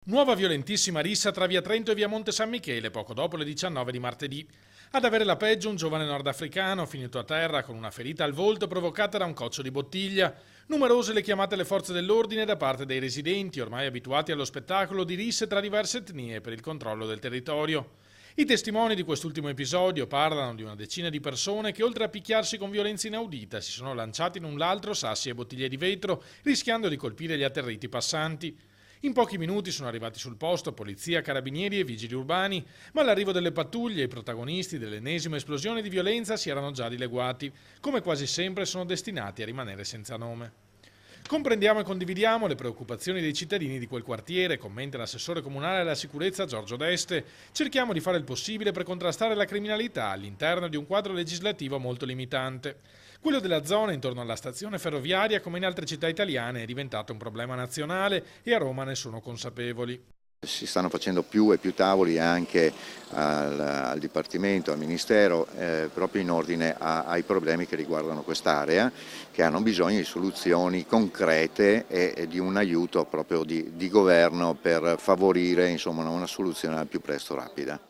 Nuova violentissima rissa tra via Trento e via Monte San Michele, poco dopo le 19 di martedì. Ad avere la peggio un giovane nordafricano finito a terra con una ferita al volto provocata da un coccio di bottiglia. Numerose le chiamate alle forze dell'ordine da parte dei residenti, ormai abituati allo spettacolo di risse tra diverse etnie per il controllo del territorio. I testimoni di quest'ultimo episodio parlano di una decina di persone che, oltre a picchiarsi con violenza inaudita, si sono lanciati l'un l'altro sassi e bottiglie di vetro, rischiando di colpire gli atterriti passanti. In pochi minuti sono arrivati sul posto polizia, carabinieri e vigili urbani, ma all'arrivo delle pattuglie i protagonisti dell'ennesima esplosione di violenza si erano già dileguati. Come quasi sempre sono destinati a rimanere senza nome. Comprendiamo e condividiamo le preoccupazioni dei cittadini di quel quartiere, commenta l'assessore comunale alla sicurezza Giorgio Deste. Cerchiamo di fare il possibile per contrastare la criminalità all'interno di un quadro legislativo molto limitante. Quello della zona intorno alla stazione ferroviaria, come in altre città italiane, è diventato un problema nazionale e a Roma ne sono consapevoli. Si stanno facendo più e più tavoli anche al Dipartimento, al Ministero, proprio in ordine ai problemi che riguardano quest'area, che hanno bisogno di soluzioni concrete e di un aiuto proprio di governo per favorire, insomma, una soluzione al più presto rapida.